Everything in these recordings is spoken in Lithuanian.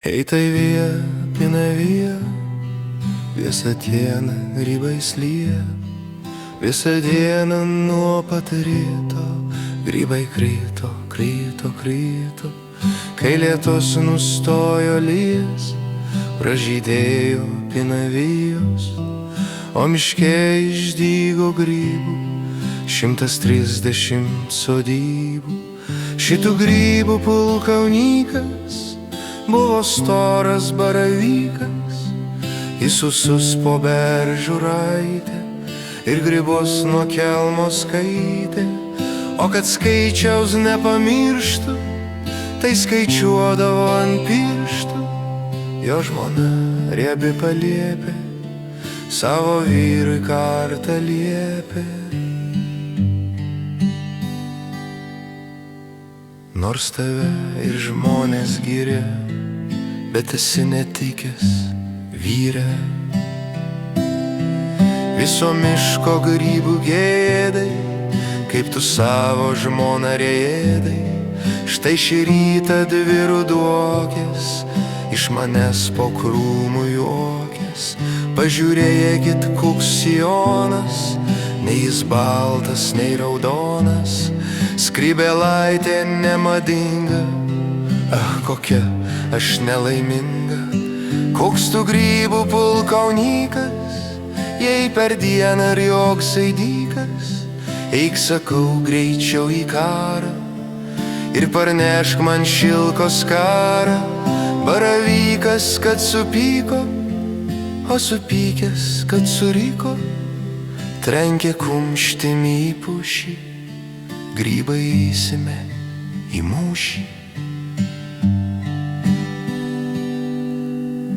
Eitai via, pinavija, visą dieną grybais lyja, visą dieną nuo pat ryto, grybai krito, krito, krito. Kai lietus nustojo lyjas, pražydėjo pinavijos, o miške išdygo grybų 130 sodybų. Šitų grybų pulkaunykas buvo storas baravykas, jis po beržų raitė ir grybus nuo kelmo skaitė. O kad skaičiaus nepamirštų, tai skaičiuodavo ant pirštų. Jo žmona riebi paliepė, savo vyrui kartą liepė. Nors tave ir žmonės giria, bet esi netikęs vyre. Viso miško grybų gėdai, kaip tu savo žmoną rėdai. Štai šį rytą dvi ruduokės iš manęs po krūmų juokės. Pažiūrėkit, koks sijonas, nei jis baltas, nei raudonas. Skrybėlaitė nemadinga, kokia aš nelaiminga. Koks tu grybų pulkaunykas, jei per dieną ir joksai dykas. Eik, sakau, greičiau į karą ir parnešk man šilko skarą. Baravykas, kad supyko, o supykęs, kad suriko, trenkė kumštimi į pušį, grybai įsime į mūšį.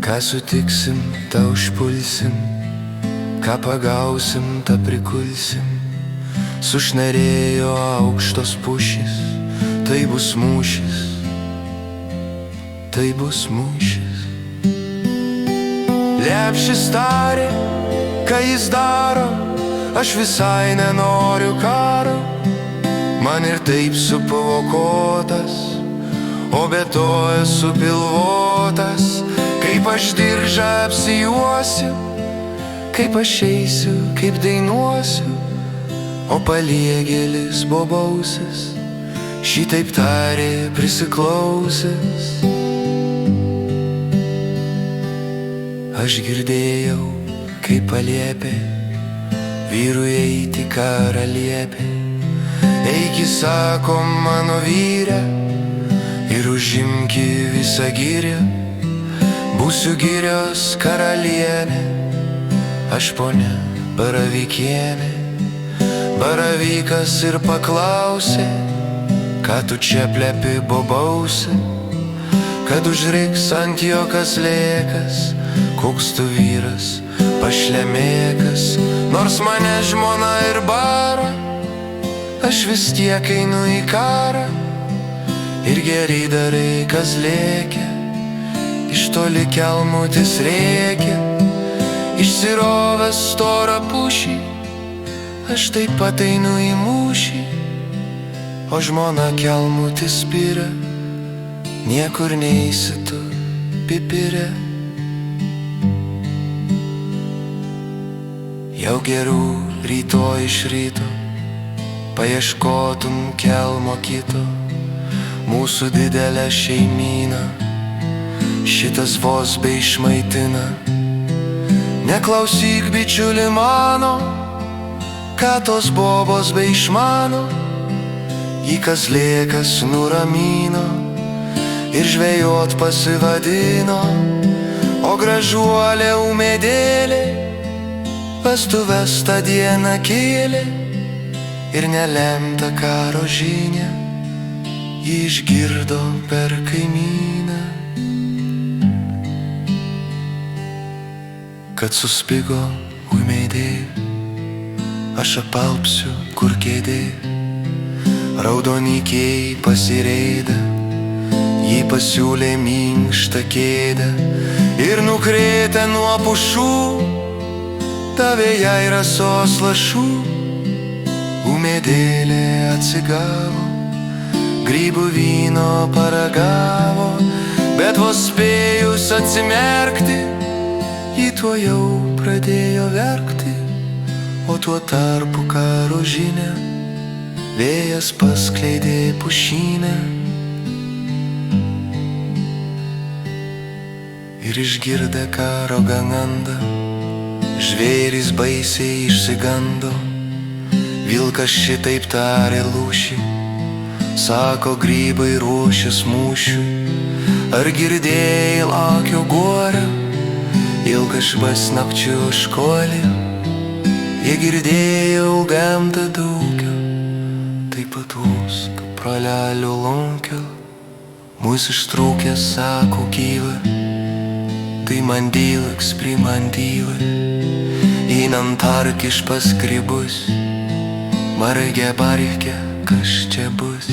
Ką sutiksim, tą užpulsim, ką pagausim, tą prikulsim. Sušnarėjo aukštos pušys, tai bus mūšis, tai bus mūšis. Lepšis tarė, ką jis daro, aš visai nenoriu karo. Man ir taip suprovokuotas, o be to esu pilvotas. Kaip aš diržą apsijuosiu, kaip aš eisiu, kaip dainuosiu, o paliegėlis bobausis šitaip tarė prisiklausęs. Aš girdėjau, kaip paliepė vyrui eiti karą liepė. Eiki, sako, mano vyre, ir užimki visą girią. Būsiu girios karalienė, aš ponia baravykienė. Baravykas ir paklausė, ką tu čia plepi bobausi, kad užriks ant jo kaslėkas, koks tu vyras pašlemėkas. Nors mane žmona ir bara, aš vis tiek einu į karą. Ir gerai darai, kas lėkia, iš toli kelmutis rėkia. Išsirovęs storą pušį, aš taip pat einu į mūšį. O žmona kelmutis spiria, niekur neisi tu, pipire. Jau gerų rytoj iš ryto paieškotum kelmo kito. Mūsų didelę šeimyną šitas vos beišmaitina. Neklausyk, bičiuli mano, ką tos bobos beišmano. Į kaslėkas nuramino ir žvejot pasivadino. O gražuolė ūmėdėlė vestuves tą dieną kėlė. Ir nelemta karo žinia ji išgirdo per kaimyną. Kad suspigo ūmėdė, aš apalpsiu kur kėdė. Raudonikiai pasirėda, jį pasiūlė minkštą kėdę. Ir nukrėtę nuo pušų davė jai rasos lašų. Ūmėdėlė atsigavo, grybų vyno paragavo, Bet vos spėjus atsimerkti, ji tuojau pradėjo verkti. O tuo tarpu karo žinia vėjas paskleidė pušynę. Ir išgirdę karo ganandą, žvėrys baisiai išsigando. Vilkas šitaip tarė lūšį, sako, grybai ruošis mūšiui. Ar girdėjai lakio gorą, ilgašvas nakčių školė? Jei girdėjau gamtą daugio, taip pat vos, kaip pralelio lonkio, mūsų ištrūkė, sako, gyva. Tai man dylaks primantyva, einant arkiš paskribus, margė barkė, kas čia bus.